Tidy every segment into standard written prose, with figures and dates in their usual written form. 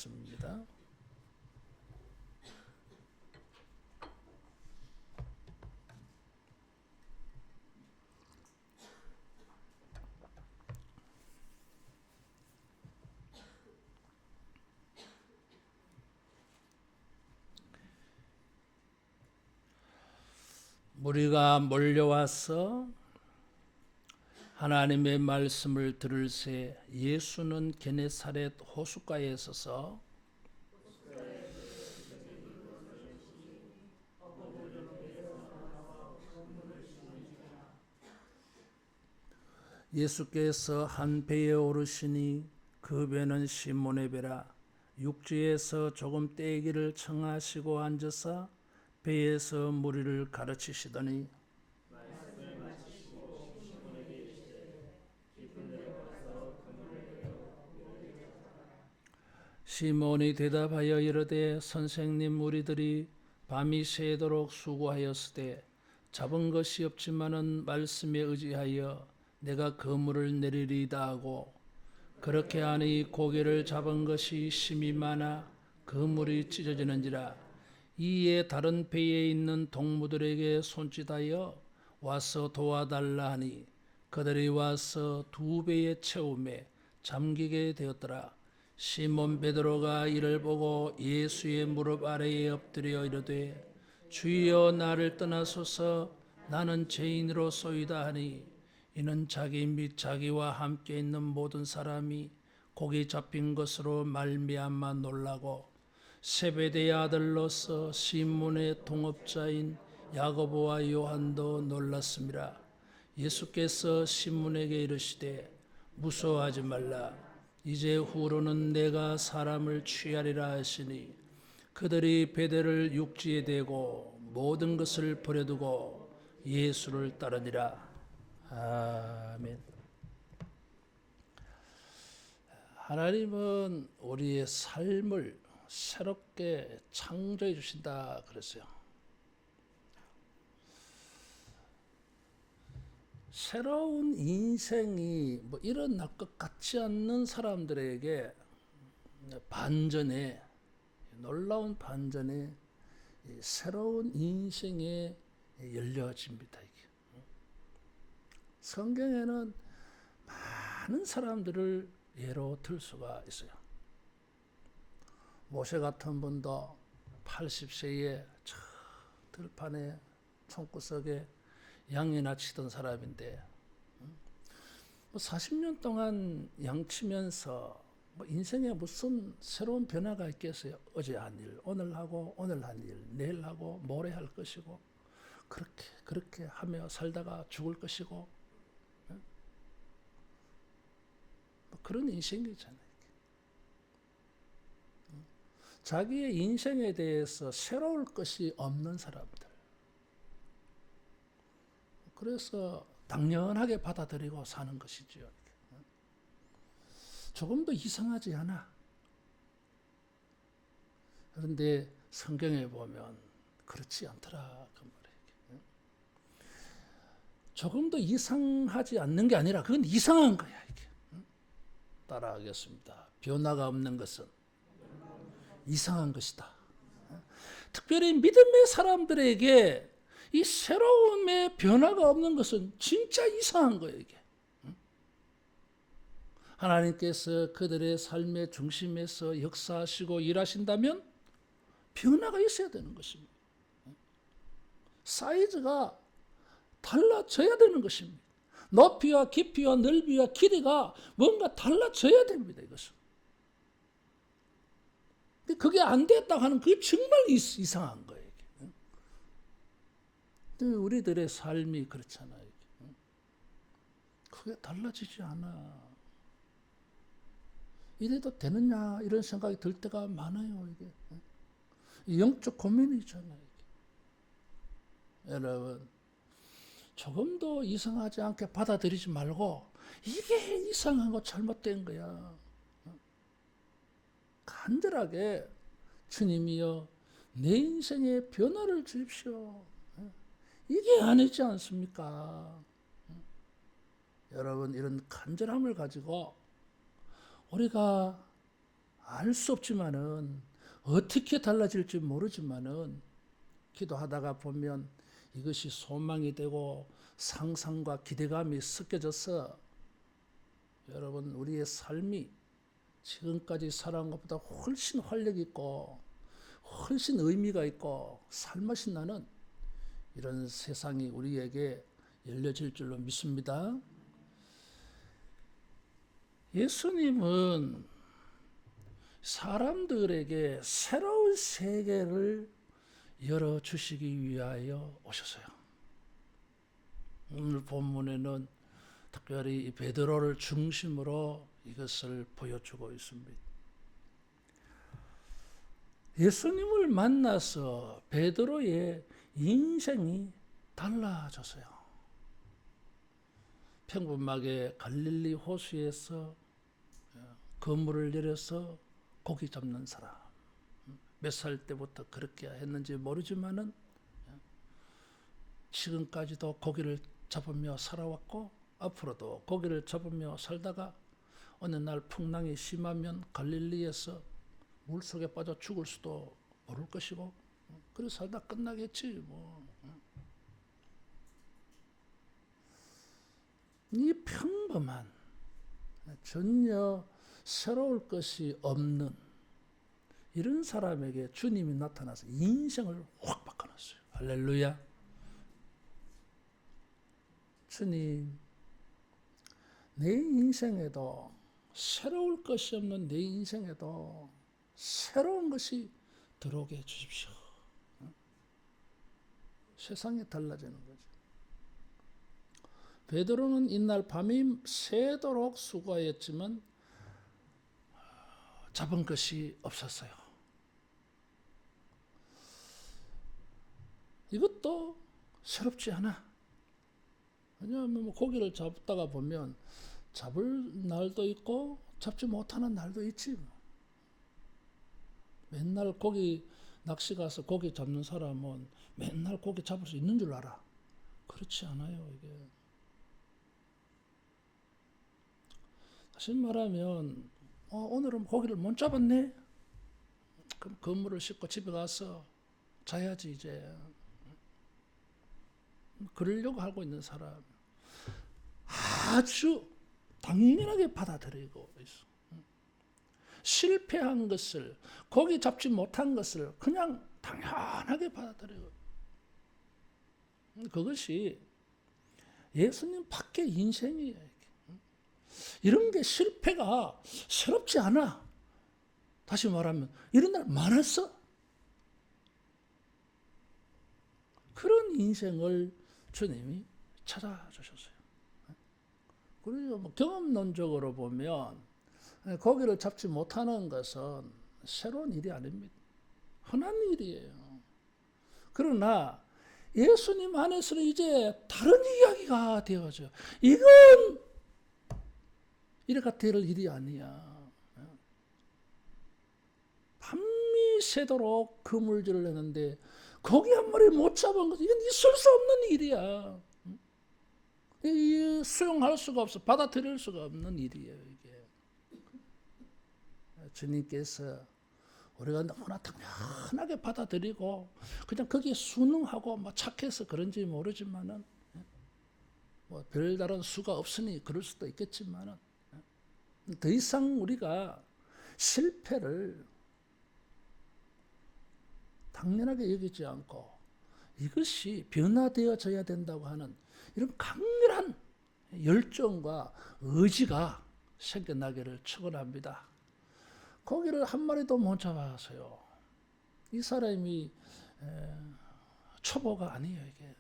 말씀입니다. 무리가 몰려와서 하나님의 말씀을 들을 새 예수는 게네사렛 호숫가에 서서 예수께서 한 배에 오르시니 그 배는 시몬의 배라. 육지에서 조금 떼기를 청하시고 앉아서 배에서 무리를 가르치시더니 시몬이 대답하여 이르되 선생님, 우리들이 밤이 새도록 수고하였으되 잡은 것이 없지만은 말씀에 의지하여 내가 그물을 내리리이다 하고, 그렇게 하니 고기를 잡은 것이 심히 많아 그물이 찢어지는지라. 이에 다른 배에 있는 동무들에게 손짓하여 와서 도와달라 하니 그들이 와서 두 배에 채우매 잠기게 되었더라. 시몬 베드로가 이를 보고 예수의 무릎 아래에 엎드려 이르되 주여, 나를 떠나소서, 나는 죄인으로소이다 하니, 이는 자기 및 자기와 함께 있는 모든 사람이 고기 잡힌 것으로 말미암아 놀라고 세베대의 아들로서 시몬의 동업자인 야고보와 요한도 놀랐습니다. 예수께서 시몬에게 이르시되 무서워하지 말라. 이제 후로는 내가 사람을 취하리라 하시니, 그들이 배대를 육지에 대고 모든 것을 버려두고 예수를 따르니라. 아멘. 하나님은 우리의 삶을 새롭게 창조해 주신다 그랬어요. 새로운 인생이 일어날 것 같지 않는 사람들에게 반전에, 놀라운 반전에 새로운 인생에 열려집니다. 이게. 성경에는 많은 사람들을 예로 들 수가 있어요. 모세 같은 분도 80세에 저 들판에 총구석에 양이나 치던 사람인데 40년 동안 양치면서 인생에 무슨 새로운 변화가 있겠어요? 어제 한 일, 오늘 하고, 오늘 한 일, 내일 하고, 모레 할 것이고, 그렇게 하며 살다가 죽을 것이고, 그런 인생이잖아요. 자기의 인생에 대해서 새로울 것이 없는 사람들. 그래서 당연하게 받아들이고 사는 것이죠. 조금도 이상하지 않아. 그런데 성경에 보면 그렇지 않더라 그 말이에요. 조금도 이상하지 않는 게 아니라 그건 이상한 거야 이게. 따라하겠습니다. 변화가 없는 것은 이상한 것이다. 특별히 믿음의 사람들에게 이 새로움의 변화가 없는 것은 진짜 이상한 거예요 이게. 하나님께서 그들의 삶의 중심에서 역사하시고 일하신다면 변화가 있어야 되는 것입니다. 사이즈가 달라져야 되는 것입니다. 높이와 깊이와 넓이와 길이가 뭔가 달라져야 됩니다. 이것은. 그게 안 됐다고 하는 그게 정말 이상한 거예요. 근데 우리들의 삶이 그렇잖아요. 그게 달라지지 않아. 이래도 되느냐 이런 생각이 들 때가 많아요. 이게 영적 고민이잖아요. 여러분, 조금도 이상하지 않게 받아들이지 말고 이게 이상한 거 잘못된 거야. 간절하게 주님이여 내 인생에 변화를 주십시오. 이게 아니지 않습니까? 여러분, 이런 간절함을 가지고 우리가 알 수 없지만은 어떻게 달라질지 모르지만은 기도하다가 보면 이것이 소망이 되고 상상과 기대감이 섞여져서 여러분 우리의 삶이 지금까지 살아온 것보다 훨씬 활력 있고 훨씬 의미가 있고 살맛이 나는 이런 세상이 우리에게 열려질 줄로 믿습니다. 예수님은 사람들에게 새로운 세계를 열어주시기 위하여 오셨어요. 오늘 본문에는 특별히 베드로를 중심으로 이것을 보여주고 있습니다. 예수님을 만나서 베드로의 인생이 달라졌어요. 평범하게 갈릴리 호수에서 그물을 내려서 고기 잡는 사람. 몇 살 때부터 그렇게 했는지 모르지만은 지금까지도 고기를 잡으며 살아왔고 앞으로도 고기를 잡으며 살다가 어느 날 풍랑이 심하면 갈릴리에서 물속에 빠져 죽을 수도 모를 것이고 그래서 살다 끝나겠지 뭐. 이 평범한 전혀 새로울 것이 없는 이런 사람에게 주님이 나타나서 인생을 확 바꿔놨어요. 할렐루야. 주님, 내 인생에도 새로울 것이 없는 내 인생에도 새로운 것이 들어오게 해주십시오. 세상이 달라지는 거죠. 베드로는 이날 밤이 새도록 수고하였지만 잡은 것이 없었어요. 이것도 새롭지 않아. 왜냐하면 고기를 잡다가 보면 잡을 날도 있고 잡지 못하는 날도 있지. 맨날 고기 낚시 가서 고기 잡는 사람은 맨날 고기 잡을 수 있는 줄 알아. 그렇지 않아요, 이게. 다시 말하면 오늘은 고기를 못 잡았네. 그럼 그물을 싣고 집에 가서 자야지 이제. 그러려고 하고 있는 사람 아주 당연하게 받아들이고 있어. 실패한 것을, 고기 잡지 못한 것을 그냥 당연하게 받아들이고. 그것이 예수님 밖의 인생이에요. 이런 게 실패가 새롭지 않아. 다시 말하면 이런 날 많았어. 그런 인생을 주님이 찾아주셨어요. 그리고 뭐 경험론적으로 보면 고기를 잡지 못하는 것은 새로운 일이 아닙니다. 흔한 일이에요. 그러나 예수님 안에서는 이제 다른 이야기가 되어져. 이건 이래가 될 일이 아니야. 밤이 새도록 그물질을 했는데 고기 한 마리 못 잡은 것, 이건 있을 수 없는 일이야. 수용할 수가 없어. 받아들일 수가 없는 일이에요, 이게. 주님께서 우리가 너무나 당연하게 받아들이고 그냥 거기에 순응하고 뭐 착해서 그런지 모르지만은 뭐 별다른 수가 없으니 그럴 수도 있겠지만은 더 이상 우리가 실패를 당연하게 여기지 않고 이것이 변화되어져야 된다고 하는 이런 강렬한 열정과 의지가 생겨나기를 축원합니다. 고기를 한 마리도 못 잡았어요. 이 사람이 초보가 아니에요. 이게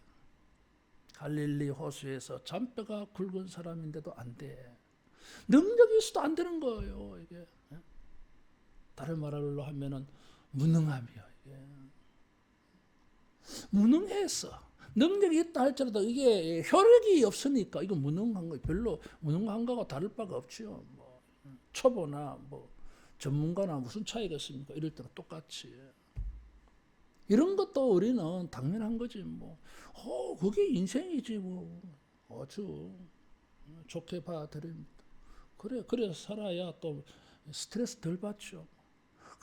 갈릴리 호수에서 잔뼈가 굵은 사람인데도 안 돼. 능력이 있어도 안 되는 거예요. 이게 다른 말로 하면은 무능함이요. 이게 무능해서 능력이 있다 할지라도 이게 효력이 없으니까 이거 무능한 거 별로 무능한 거하고 다를 바가 없지요. 뭐 초보나 뭐 전문가나 무슨 차이가 있습니까? 이럴 때는 똑같이. 이런 것도 우리는 당연한 거지 뭐. 그게 인생이지 뭐. 아주 좋게 봐드립니다. 그래 살아야 또 스트레스 덜 받죠.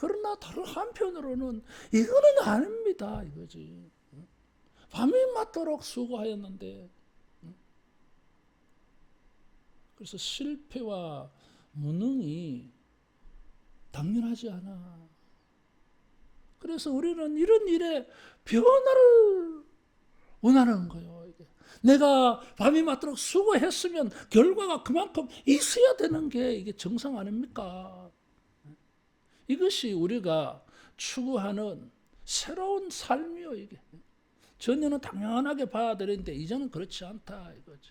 그러나 다른 한편으로는 이거는 아닙니다 이거지. 밤이 맞도록 수고하였는데, 그래서 실패와 무능이 당연하지 않아. 그래서 우리는 이런 일에 변화를 원하는 거예요. 이게. 내가 밤이 맞도록 수고했으면 결과가 그만큼 있어야 되는 게 이게 정상 아닙니까? 이것이 우리가 추구하는 새로운 삶이요. 이게 전에는 당연하게 봐야 되는데 이제는 그렇지 않다 이거지.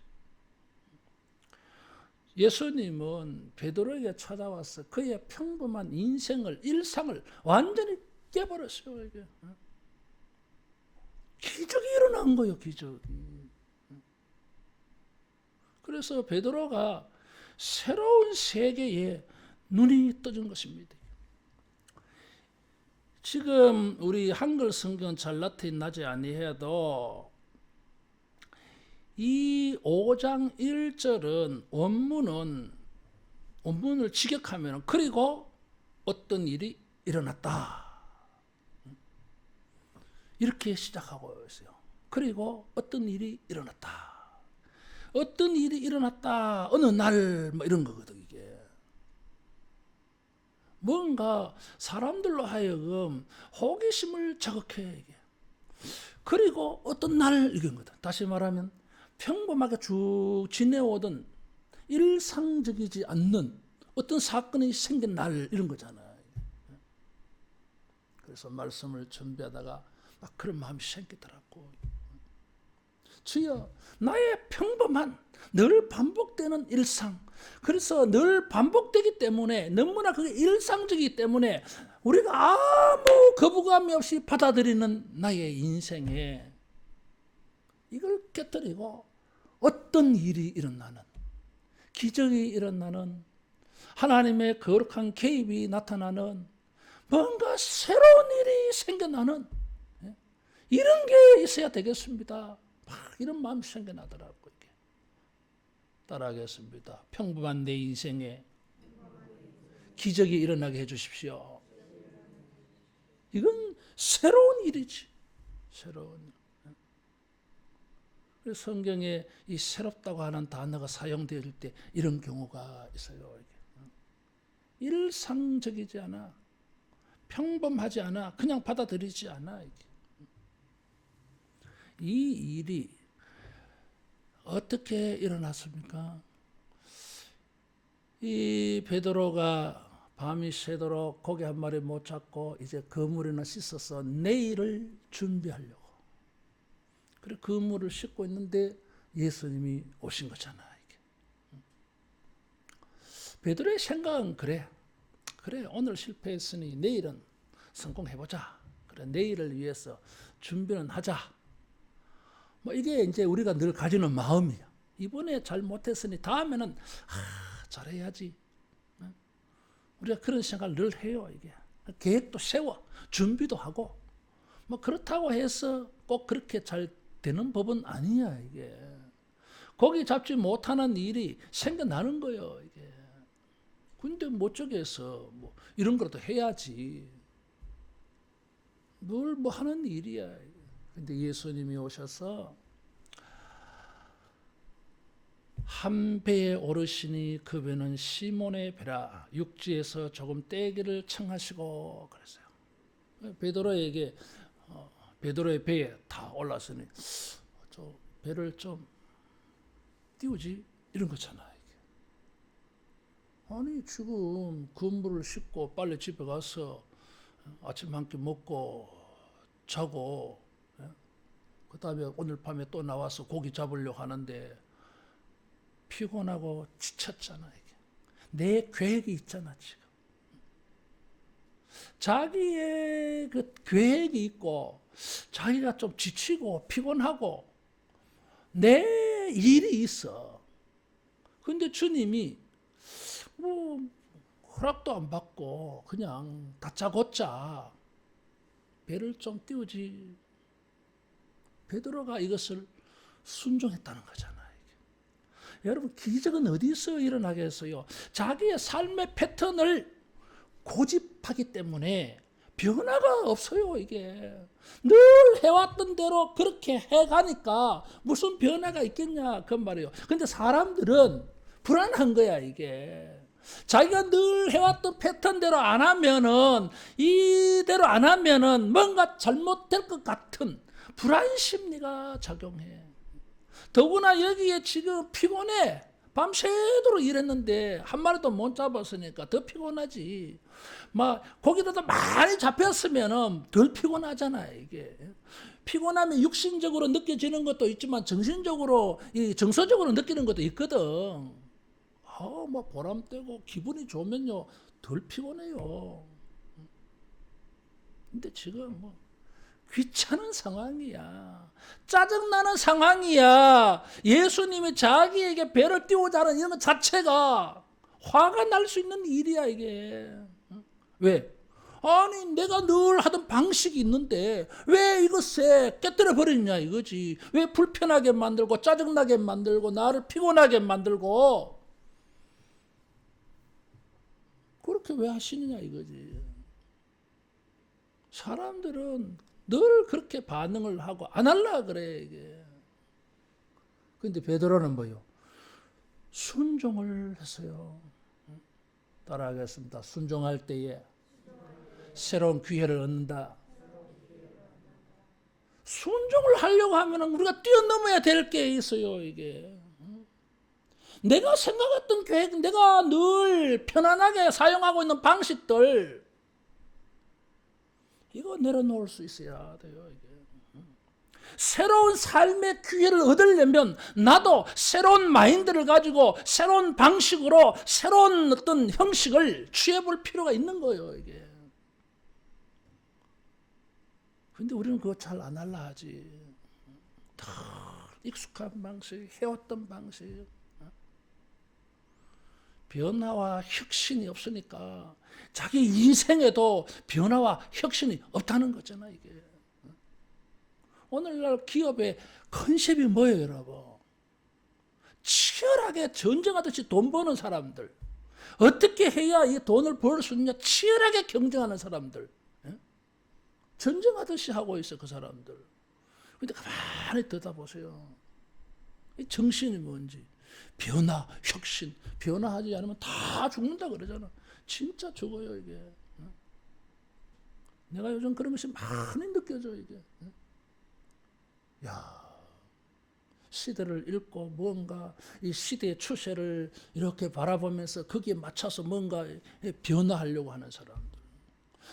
예수님은 베드로에게 찾아와서 그의 평범한 인생을, 일상을 완전히 깨버렸어요. 이게. 기적이 일어난 거예요. 기적이. 그래서 베드로가 새로운 세계에 눈이 떠진 것입니다. 지금 우리 한글 성경 잘 나타나지 아니해도 이 5장 1절은 원문을 직역하면 그리고 어떤 일이 일어났다. 이렇게 시작하고 있어요. 그리고 어떤 일이 일어났다. 어떤 일이 일어났다. 어느 날 뭐 이런 거거든 이게. 뭔가 사람들로 하여금 호기심을 자극해 이게. 그리고 어떤 날 이런 거다. 다시 말하면 평범하게 쭉 지내오던 일상적이지 않는 어떤 사건이 생긴 날 이런 거잖아요. 그래서 말씀을 준비하다가 막 그런 마음이 생기더라고. 주여, 나의 평범한 늘 반복되는 일상. 그래서 늘 반복되기 때문에 너무나 그게 일상적이기 때문에 우리가 아무 거부감이 없이 받아들이는 나의 인생에 이걸 깨뜨리고 어떤 일이 일어나는, 기적이 일어나는, 하나님의 거룩한 개입이 나타나는, 뭔가 새로운 일이 생겨나는 이런 게 있어야 되겠습니다. 막 이런 마음이 생겨나더라고요. 따라하겠습니다. 평범한 내 인생에 기적이 일어나게 해주십시오. 이건 새로운 일이지. 새로운 일. 그래서 성경에 이 새롭다고 하는 단어가 사용되어질 때 이런 경우가 있어요. 일상적이지 않아. 평범하지 않아. 그냥 받아들이지 않아. 이 일이 어떻게 일어났습니까? 이 베드로가 밤이 새도록 고기 한 마리 못 잡고 이제 그물에는 씻어서 내일을 준비하려고. 그래 그물을 씻고 있는데 예수님이 오신 거잖아. 이게. 베드로의 생각은 그래 오늘 실패했으니 내일은 성공해보자. 그래 내일을 위해서 준비는 하자. 뭐 이게 이제 우리가 늘 가지는 마음이야. 이번에 잘 못했으니 다음에는 잘해야지. 우리가 그런 생각을 늘 해요. 이게 계획도 세워, 준비도 하고. 뭐 그렇다고 해서 꼭 그렇게 잘 되는 법은 아니야. 이게 고기 잡지 못하는 일이 생겨나는 거예요. 이게 근데 못 쪽에서 뭐 이런 거라도 해야지. 늘 뭐 하는 일이야. 근데 예수님이 오셔서 한 배에 오르시니 그 배는 시몬의 배라. 육지에서 조금 떼기를 청하시고 그랬어요. 베드로에게 베드로의 배에 다 올랐으니 저 배를 좀 띄우지 이런 거잖아. 이게. 아니 지금 그물을 씻고 빨리 집에 가서 아침 한 끼 먹고 자고 그 다음에 오늘 밤에 또 나와서 고기 잡으려고 하는데 피곤하고 지쳤잖아. 이게. 내 계획이 있잖아 지금. 자기의 그 계획이 있고 자기가 좀 지치고 피곤하고 내 일이 있어. 근데 주님이 뭐 허락도 안 받고 그냥 다짜고짜 배를 좀 띄우지. 베드로가 이것을 순종했다는 거잖아요. 여러분 기적은 어디서 일어나겠어요? 자기의 삶의 패턴을 고집하기 때문에 변화가 없어요. 이게 늘 해왔던 대로 그렇게 해가니까 무슨 변화가 있겠냐 그 말이에요. 근데 사람들은 불안한 거야. 이게 자기가 늘 해왔던 패턴대로 안 하면은, 이대로 안 하면은 뭔가 잘못될 것 같은 불안 심리가 작용해. 더구나 여기에 지금 피곤해. 밤새도록 일했는데 한 마리도 못 잡았으니까 더 피곤하지. 막 거기다가 많이 잡혔으면은 덜 피곤하잖아. 이게 피곤하면 육신적으로 느껴지는 것도 있지만 정신적으로, 이 정서적으로 느끼는 것도 있거든. 뭐 보람되고 기분이 좋으면요 덜 피곤해요. 근데 지금 뭐 귀찮은 상황이야. 짜증나는 상황이야. 예수님이 자기에게 배를 띄우자는 이런 것 자체가 화가 날 수 있는 일이야 이게. 왜? 아니 내가 늘 하던 방식이 있는데 왜 이것에 깨뜨려 버리냐 이거지. 왜 불편하게 만들고 짜증나게 만들고 나를 피곤하게 만들고 그렇게 왜 하시느냐 이거지. 사람들은 늘 그렇게 반응을 하고 안 할라 그래 이게. 근데 베드로는 뭐요? 순종을 했어요. 따라하겠습니다. 순종할 때에 새로운 기회를 얻는다. 순종을 하려고 하면 우리가 뛰어넘어야 될 게 있어요 이게. 내가 생각했던 계획, 내가 늘 편안하게 사용하고 있는 방식들, 이거 내려놓을 수 있어야 돼요 이게. 새로운 삶의 기회를 얻으려면 나도 새로운 마인드를 가지고 새로운 방식으로 새로운 어떤 형식을 취해볼 필요가 있는 거예요 이게. 근데 우리는 그거 잘 안 할라 하지. 다 익숙한 방식, 해왔던 방식. 변화와 혁신이 없으니까 자기 인생에도 변화와 혁신이 없다는 거잖아 이게. 오늘날 기업의 컨셉이 뭐예요 여러분? 치열하게 전쟁하듯이 돈 버는 사람들, 어떻게 해야 이 돈을 벌 수 있냐 치열하게 경쟁하는 사람들, 전쟁하듯이 하고 있어 그 사람들. 근데 가만히 들여다보세요. 이 정신이 뭔지. 변화, 혁신, 변화하지 않으면 다 죽는다 그러잖아. 진짜 죽어요 이게. 내가 요즘 그런 것이 많이 느껴져 이게. 야, 시대를 읽고 뭔가 이 시대의 추세를 이렇게 바라보면서 거기에 맞춰서 뭔가 변화하려고 하는 사람들.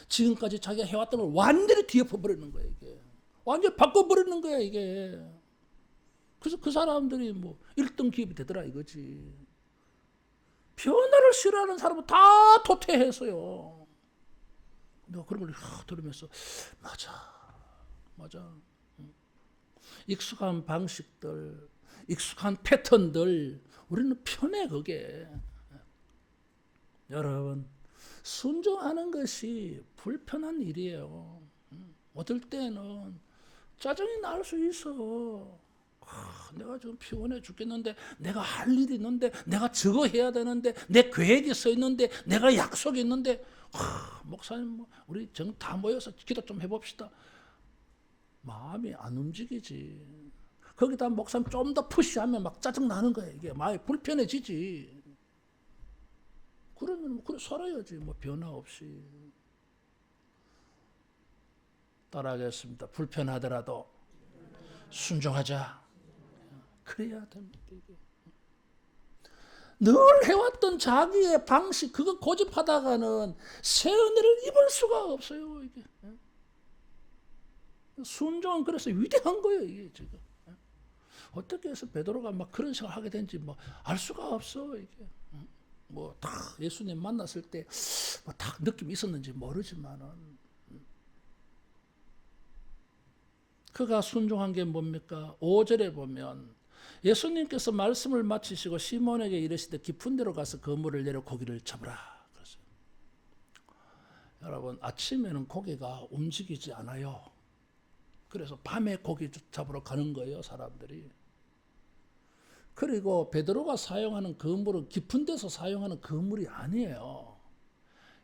지금까지 자기가 해왔던 걸 완전히 뒤엎어버리는 거야 이게. 완전히 바꿔버리는 거야 이게. 그래서 그 사람들이 뭐 1등 기업이 되더라 이거지. 변화를 싫어하는 사람은 다 도태했어요. 내가 그런 걸 들으면서 맞아. 익숙한 방식들, 익숙한 패턴들, 우리는 편해 그게. 여러분, 순종하는 것이 불편한 일이에요. 어떨 때는 짜증이 날 수 있어. 내가 좀 피곤해 죽겠는데, 내가 할 일이 있는데, 내가 저거 해야 되는데, 내 계획이 써 있는데, 내가 약속이 있는데, 목사님, 우리 다 모여서 기도 좀 해봅시다. 마음이 안 움직이지. 거기다 목사님 좀 더 푸시하면 막 짜증 나는 거야. 이게 마음이 불편해지지. 그러면 그래 살아야지. 뭐 변화 없이. 따라하겠습니다. 불편하더라도 순종하자. 그래야 됩니다. 이게. 늘 해왔던 자기의 방식 그거 고집하다가는 새 은혜를 입을 수가 없어요. 이게. 순종은 그래서 위대한 거예요 이게 지금. 어떻게 해서 베드로가 막 그런 생각을 하게 된지 뭐 알 수가 없어 이게. 뭐 다 예수님 만났을 때 뭐 다 느낌이 있었는지 모르지만은 그가 순종한 게 뭡니까? 5절에 보면 예수님께서 말씀을 마치시고 시몬에게 이르시되 깊은 데로 가서 그물을 내려 고기를 잡으라. 그랬어요. 여러분 아침에는 고기가 움직이지 않아요. 그래서 밤에 고기 잡으러 가는 거예요 사람들이. 그리고 베드로가 사용하는 그물은 깊은 데서 사용하는 그물이 아니에요.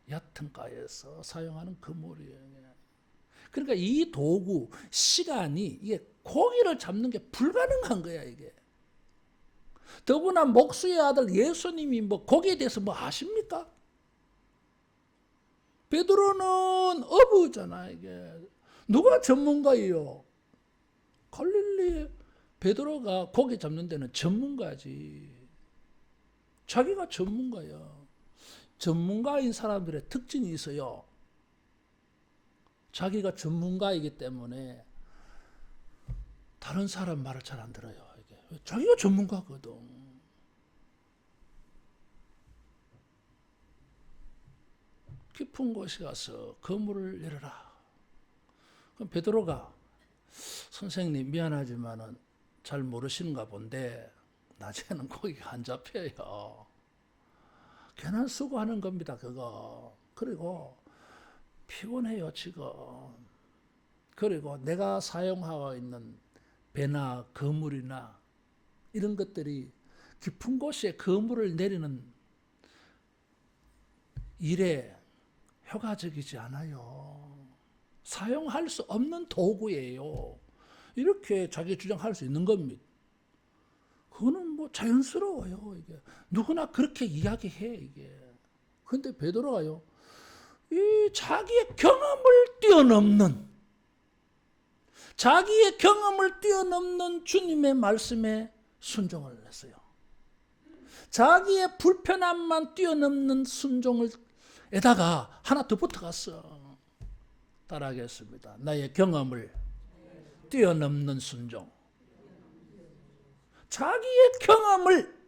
얕은가에서 사용하는 그물이에요. 그러니까 이 도구, 시간이 이게 고기를 잡는 게 불가능한 거야 이게. 더구나 목수의 아들 예수님이 뭐 고기에 대해서 뭐 아십니까? 베드로는 어부잖아 이게. 누가 전문가예요? 갈릴리 베드로가 고기 잡는 데는 전문가지. 자기가 전문가야. 전문가인 사람들의 특징이 있어요. 자기가 전문가이기 때문에 다른 사람 말을 잘 안 들어요. 이게. 자기가 전문가거든. 깊은 곳에 가서 그물을 내려라. 그럼 베드로가 선생님 미안하지만은 잘 모르시는가 본데 낮에는 고기가 안 잡혀요. 괜한 수고하는 겁니다 그거. 그리고 피곤해요 지금. 그리고 내가 사용하고 있는 배나 그물이나 이런 것들이 깊은 곳에 그물을 내리는 일에 효과적이지 않아요. 사용할 수 없는 도구예요. 이렇게 자기 주장할 수 있는 겁니다. 그거는 뭐 자연스러워요. 이게 누구나 그렇게 이야기해 이게. 근데 베드로가요, 이 자기의 경험을 뛰어넘는 주님의 말씀에 순종을 했어요. 자기의 불편함만 뛰어넘는 순종을에다가 하나 더 붙어갔어. 따라하겠습니다. 나의 경험을 뛰어넘는 순종. 자기의 경험을,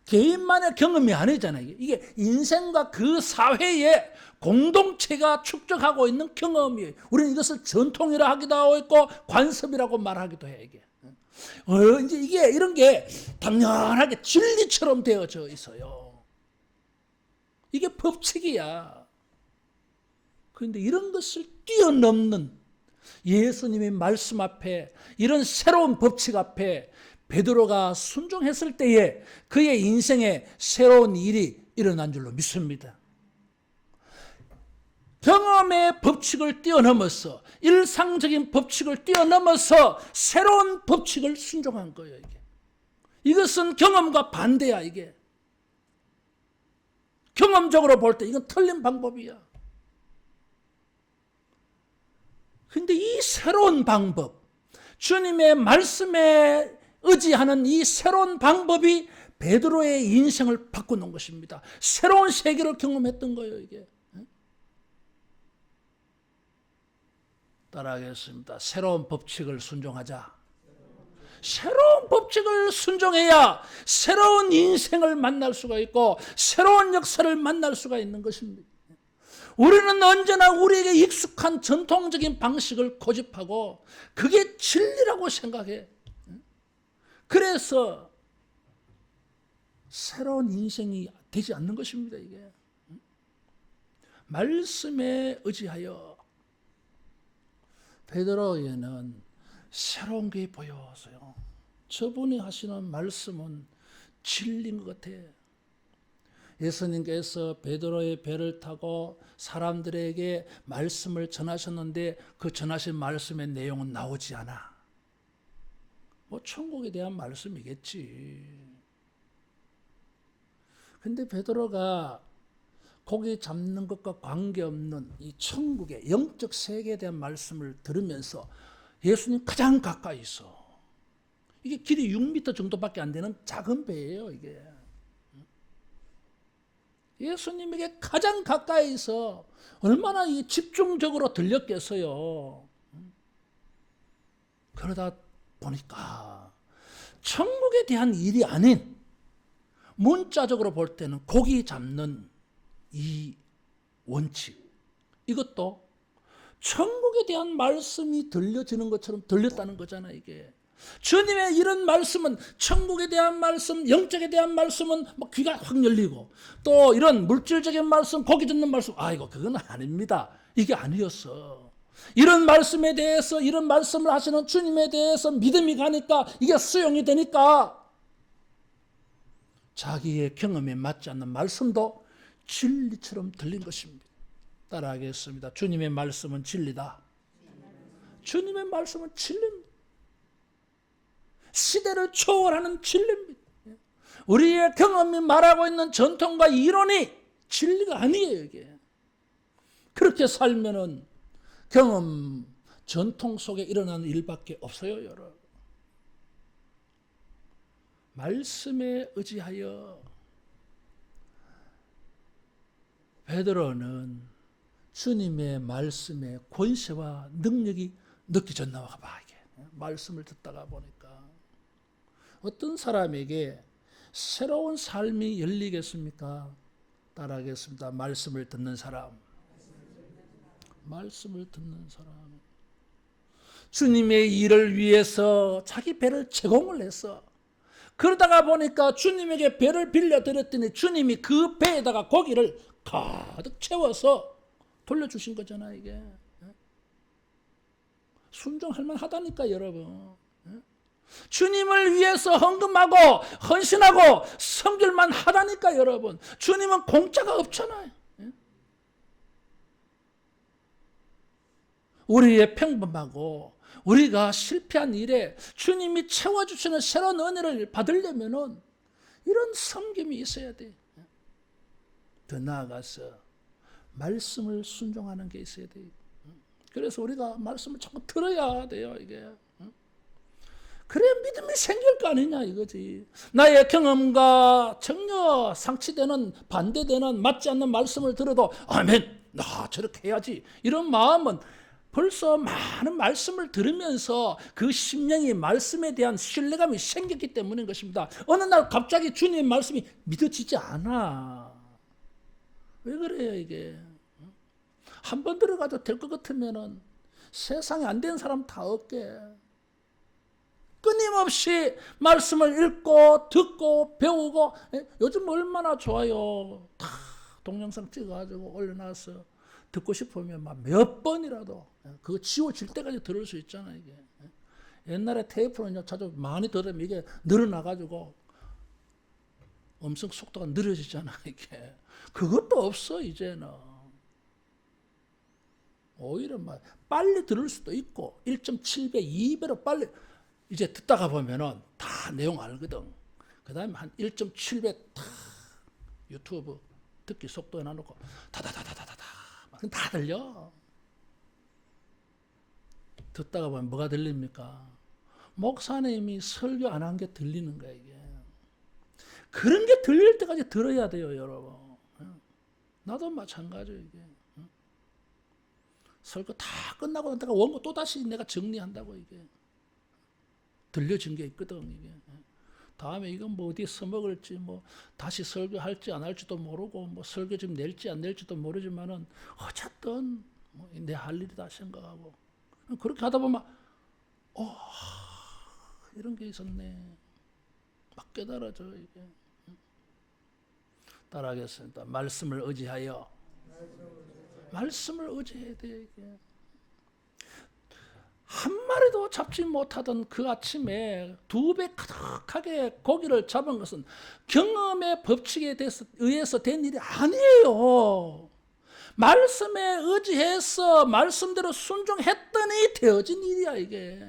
개인만의 경험이 아니잖아요. 이게 인생과 그 사회의 공동체가 축적하고 있는 경험이에요. 우리는 이것을 전통이라 하기도 하고 있고 관습이라고 말하기도 해. 이제 이게 이런 게 당연하게 진리처럼 되어져 있어요. 이게 법칙이야. 그런데 이런 것을 뛰어넘는 예수님의 말씀 앞에, 이런 새로운 법칙 앞에 베드로가 순종했을 때에 그의 인생에 새로운 일이 일어난 줄로 믿습니다. 경험의 법칙을 뛰어넘어서, 일상적인 법칙을 뛰어넘어서 새로운 법칙을 순종한 거예요. 이것은 경험과 반대야. 이게 경험적으로 볼 때 이건 틀린 방법이야. 그런데 이 새로운 방법, 주님의 말씀에 의지하는 이 새로운 방법이 베드로의 인생을 바꿔놓은 것입니다. 새로운 세계를 경험했던 거예요. 이게. 따라하겠습니다. 새로운 법칙을 순종하자. 새로운 법칙을 순종해야 새로운 인생을 만날 수가 있고 새로운 역사를 만날 수가 있는 것입니다. 우리는 언제나 우리에게 익숙한 전통적인 방식을 고집하고 그게 진리라고 생각해. 그래서 새로운 인생이 되지 않는 것입니다. 이게 말씀에 의지하여 베드로에게는 새로운 게 보였어요. 저분이 하시는 말씀은 진리인 것 같아. 예수님께서 베드로의 배를 타고 사람들에게 말씀을 전하셨는데 그 전하신 말씀의 내용은 나오지 않아. 뭐 천국에 대한 말씀이겠지. 근데 베드로가 고기 잡는 것과 관계없는 이 천국의 영적 세계에 대한 말씀을 들으면서 예수님 가장 가까이 있어. 이게 길이 6m 정도밖에 안 되는 작은 배예요. 이게 예수님에게 가장 가까이 있어. 얼마나 이 집중적으로 들렸겠어요. 그러다 보니까 천국에 대한 일이 아닌, 문자적으로 볼 때는 고기 잡는 이 원칙, 이것도 천국에 대한 말씀이 들려지는 것처럼 들렸다는 거잖아. 이게 주님의 이런 말씀은, 천국에 대한 말씀, 영적에 대한 말씀은 뭐 귀가 확 열리고, 또 이런 물질적인 말씀, 고기 듣는 말씀, 이거 그건 아닙니다. 이게 아니었어. 이런 말씀에 대해서, 이런 말씀을 하시는 주님에 대해서 믿음이 가니까, 이게 수용이 되니까 자기의 경험에 맞지 않는 말씀도 진리처럼 들린 것입니다. 따라하겠습니다. 주님의 말씀은 진리다. 주님의 말씀은 진리입니다. 시대를 초월하는 진리입니다. 우리의 경험이 말하고 있는 전통과 이론이 진리가 아니에요. 이게 그렇게 살면은 경험, 전통 속에 일어나는 일밖에 없어요. 여러분, 말씀에 의지하여 베드로는 주님의 말씀의 권세와 능력이 느껴졌나 봐. 이게 말씀을 듣다가 보니까 어떤 사람에게 새로운 삶이 열리겠습니까? 따라하겠습니다. 말씀을 듣는 사람. 말씀을 듣는 사람. 주님의 일을 위해서 자기 배를 제공을 했어. 그러다가 보니까 주님에게 배를 빌려드렸더니 주님이 그 배에다가 고기를 가득 채워서 돌려주신 거잖아. 이게 순종할 만하다니까 여러분. 주님을 위해서 헌금하고 헌신하고 섬길만 하다니까 여러분. 주님은 공짜가 없잖아요. 우리의 평범하고 우리가 실패한 일에 주님이 채워주시는 새로운 은혜를 받으려면은 이런 섬김이 있어야 돼. 더 나아가서 말씀을 순종하는 게 있어야 돼. 그래서 우리가 말씀을 자꾸 들어야 돼요. 이게 그래야 믿음이 생길 거 아니냐 이거지. 나의 경험과 전혀 상치되는 반대되는 맞지 않는 말씀을 들어도 아멘, 나 저렇게 해야지 이런 마음은 벌써 많은 말씀을 들으면서 그 심령이 말씀에 대한 신뢰감이 생겼기 때문인 것입니다. 어느 날 갑자기 주님의 말씀이 믿어지지 않아. 왜 그래요 이게? 한 번 들어가도 될 것 같으면은 세상에 안 된 사람 다 없게 끊임없이 말씀을 읽고 듣고 배우고. 요즘 얼마나 좋아요. 다 동영상 찍어가지고 올려놔서 듣고 싶으면 막 몇 번이라도 그거 지워질 때까지 들을 수 있잖아요. 이게 옛날에 테이프는 자주 많이 들으면 이게 늘어나가지고 음성 속도가 느려지잖아. 이게 그것도 없어 이제는. 오히려 막 빨리 들을 수도 있고 1.7배, 2배로 빨리 이제 듣다가 보면은 다 내용 알거든. 그 다음에 한 1.7배 다 유튜브 듣기 속도 해놔놓고 다다다다다다 다 들려. 듣다가 보면 뭐가 들립니까? 목사님이 설교 안 한 게 들리는 거야 이게. 그런 게 들릴 때까지 들어야 돼요 여러분. 나도 마찬가지예요 이게. 설교 다 끝나고 난 다가 원고 또 다시 내가 정리한다고 이게. 들려진 게 있거든 이게. 다음에 이건 뭐 어디에 써먹을지 뭐 다시 설교할지 안 할지도 모르고 뭐 설교 좀 낼지 안 낼지도 모르지만은 어쨌든 뭐 내 할 일이다 생각하고 그렇게 하다 보면 이런 게 있었네 막 깨달아져 이게. 따라하겠습니다. 말씀을 의지하여. 말씀을 의지해야 돼 이게. 한 마리도 잡지 못하던 그 아침에 2배 가득하게 고기를 잡은 것은 경험의 법칙에 의해서 된 일이 아니에요. 말씀에 의지해서 말씀대로 순종했더니 되어진 일이야 이게.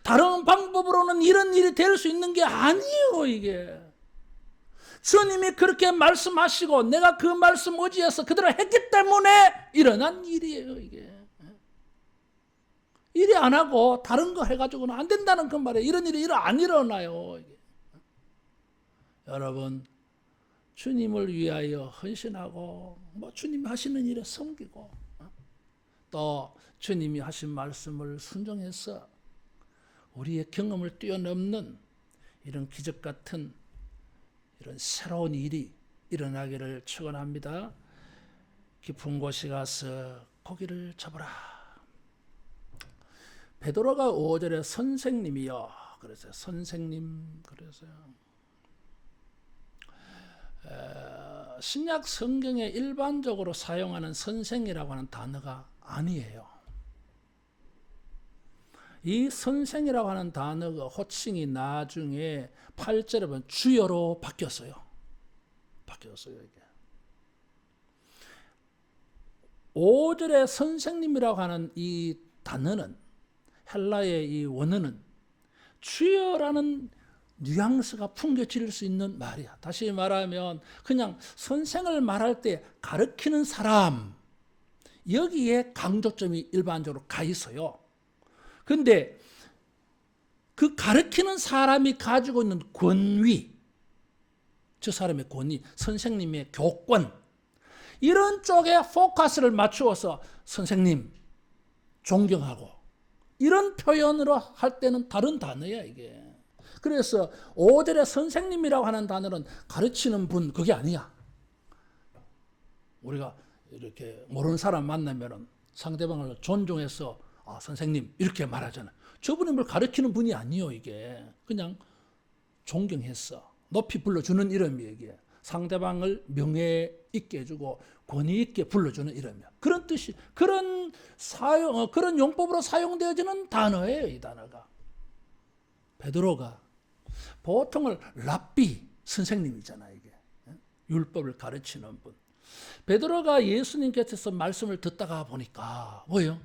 다른 방법으로는 이런 일이 될 수 있는 게 아니에요 이게. 주님이 그렇게 말씀하시고 내가 그 말씀 의지해서 그대로 했기 때문에 일어난 일이에요 이게. 일이 안 하고 다른 거 해가지고는 안 된다는 그 말이에요. 이런 일이 안 일어나요. 여러분, 주님을 위하여 헌신하고 뭐 주님이 하시는 일에 섬기고 또 주님이 하신 말씀을 순종해서 우리의 경험을 뛰어넘는 이런 기적 같은 이런 새로운 일이 일어나기를 축원합니다. 깊은 곳에 가서 고기를 잡으라. 베드로가 5절에 선생님이요. 그래서 선생님 그래서요. 신약 성경에 일반적으로 사용하는 선생이라고 하는 단어가 아니에요. 이 선생이라고 하는 단어가 호칭이 나중에 8절에 보면 주여로 바뀌었어요. 이게. 5절의 선생님이라고 하는 이 단어는, 헬라의 이 원어는 주여라는 뉘앙스가 풍겨질 수 있는 말이야. 다시 말하면 그냥 선생을 말할 때 가르치는 사람, 여기에 강조점이 일반적으로 가 있어요. 근데 그 가르치는 사람이 가지고 있는 권위, 저 사람의 권위, 선생님의 교권, 이런 쪽에 포커스를 맞추어서 선생님, 존경하고, 이런 표현으로 할 때는 다른 단어야, 이게. 그래서 5절에 선생님이라고 하는 단어는 가르치는 분, 그게 아니야. 우리가 이렇게 모르는 사람 만나면 상대방을 존중해서 선생님 이렇게 말하잖아. 저분이 뭘 가르치는 분이 아니요, 이게. 그냥 존경했어. 높이 불러주는 이름이에요, 이게. 상대방을 명예 있게 해주고 권위 있게 불러주는 이름이야. 그런 뜻이, 그런 용법으로 사용되어지는 단어예요, 이 단어가. 베드로가 보통을 랍비, 선생님이잖아, 이게. 율법을 가르치는 분. 베드로가 예수님 곁에서 말씀을 듣다가 보니까 뭐예요?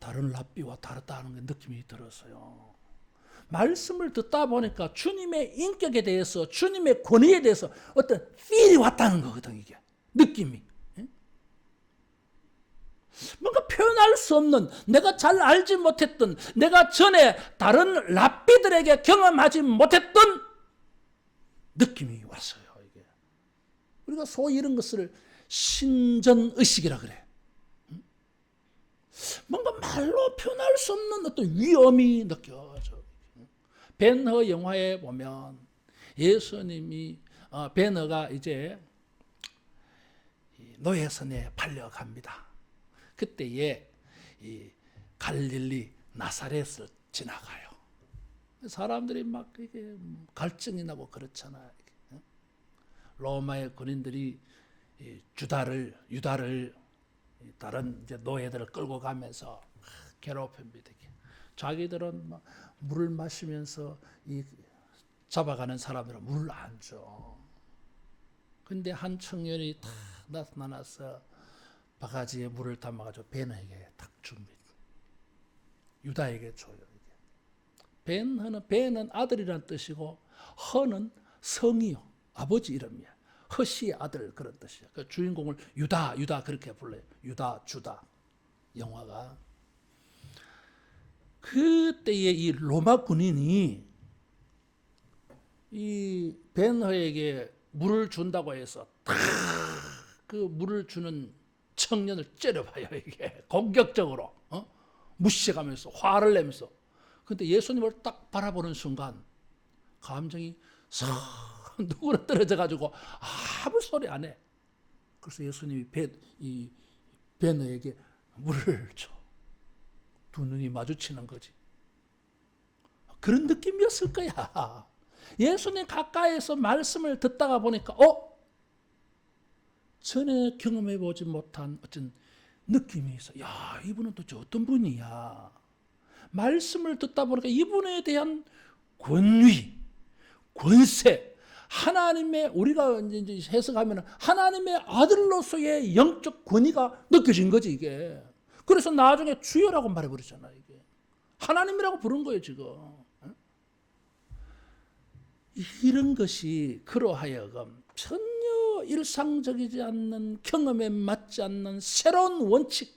다른 랍비와 다르다는 게 느낌이 들었어요. 말씀을 듣다 보니까 주님의 인격에 대해서, 주님의 권위에 대해서 어떤 필이 왔다는 거거든, 이게. 느낌이. 뭔가 표현할 수 없는, 내가 잘 알지 못했던, 내가 전에 다른 랍비들에게 경험하지 못했던 느낌이 왔어요, 이게. 우리가 소위 이런 것을 신전의식이라 그래. 뭔가 말로 표현할 수 없는 어떤 위엄이 느껴져. 벤허 영화에 보면 예수님이, 벤허가 이제 노예선에 팔려갑니다. 그때에 이 갈릴리 나사렛을 지나가요. 사람들이 막 이게 갈증이 나고 그렇잖아요. 로마의 군인들이 유다를 다른 이제 노예들을 끌고 가면서 괴롭힙니다. 자기들은 막 물을 마시면서 이 잡아가는 사람들은 물을 안 줘. 근데 한 청년이 딱 나타나서 바가지에 물을 담아가지고 벤에게 딱 줍니다. 유다에게 줘요. 벤은 아들이란 뜻이고 허는 성이요, 아버지 이름이야. 허씨의 아들, 그런 뜻이야. 그 주인공을 유다 그렇게 불러요. 유다, 주다. 영화가. 그때에 이 로마 군인이 이 벤허에게 물을 준다고 해서 탁 그 물을 주는 청년을 째려봐요, 이게. 공격적으로. 무시해가면서, 화를 내면서. 근데 예수님을 딱 바라보는 순간, 감정이 싹 누구나 떨어져가지고 아무 소리 안 해. 그래서 예수님이 벤너에게 물을 줘. 두 눈이 마주치는 거지. 그런 느낌이었을 거야. 예수님 가까이에서 말씀을 듣다가 보니까, 전에 경험해보지 못한 어떤 느낌이 있어. 야, 이분은 도대체 어떤 분이야. 말씀을 듣다 보니까 이분에 대한 권위, 권세, 하나님의, 우리가 이제 해석하면 하나님의 아들로서의 영적 권위가 느껴진 거지, 이게. 그래서 나중에 주여라고 말해버리잖아, 이게. 하나님이라고 부른 거예요, 지금. 이런 것이 그러하여금 전혀 일상적이지 않는, 경험에 맞지 않는 새로운 원칙,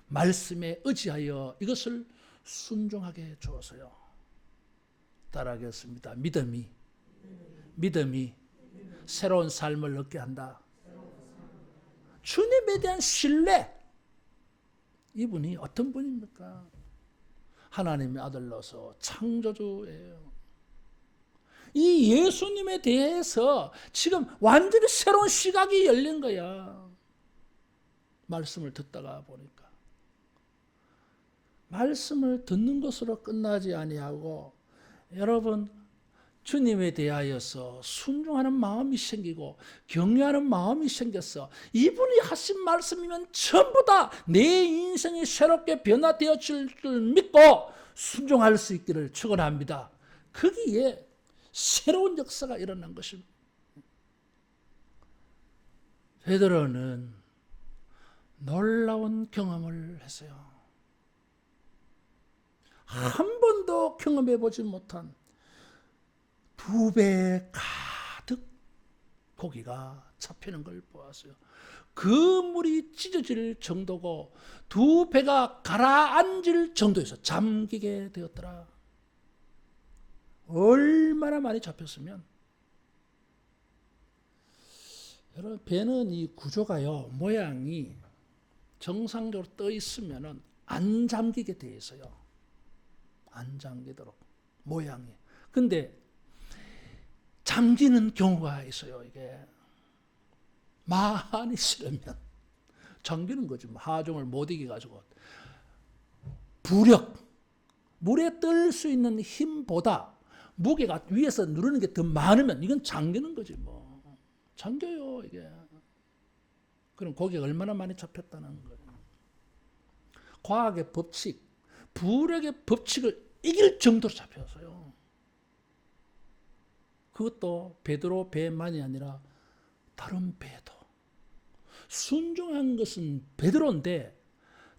말씀에 의지하여 이것을 순종하게 주어서요. 따라하겠습니다. 믿음이 새로운 삶을 얻게 한다. 주님에 대한 신뢰. 이분이 어떤 분입니까? 하나님의 아들로서 창조주예요. 이 예수님에 대해서 지금 완전히 새로운 시각이 열린 거야. 말씀을 듣다가 보니까. 말씀을 듣는 것으로 끝나지 아니하고, 여러분, 주님에 대하여서 순종하는 마음이 생기고 경외하는 마음이 생겼어. 이분이 하신 말씀이면 전부 다 내 인생이 새롭게 변화되어질 줄 믿고 순종할 수 있기를 축원합니다. 거기에 새로운 역사가 일어난 것입니다. 베드로는 놀라운 경험을 했어요. 한 번도 경험해 보지 못한 2배 가득 고기가 잡히는 걸 보았어요. 그 물이 찢어질 정도고 2배가 가라앉을 정도에서 잠기게 되었더라. 얼마나 많이 잡혔으면. 여러분, 배는 이 구조가요, 모양이 정상적으로 떠 있으면은 안 잠기게 돼 있어요. 안 잠기도록 모양이. 근데 잠기는 경우가 있어요. 이게 많이 실으면 잠기는 거지. 하중을 못 이겨 가지고 부력, 물에 뜰 수 있는 힘보다 무게가 위에서 누르는 게 더 많으면 이건 잠기는 거지 뭐. 잠겨요 이게. 그럼 고기가 얼마나 많이 잡혔다는 거예요. 과학의 법칙, 부력의 법칙을 이길 정도로 잡혔어요. 그것도 베드로 배만이 아니라 다른 배도. 순종한 것은 베드로인데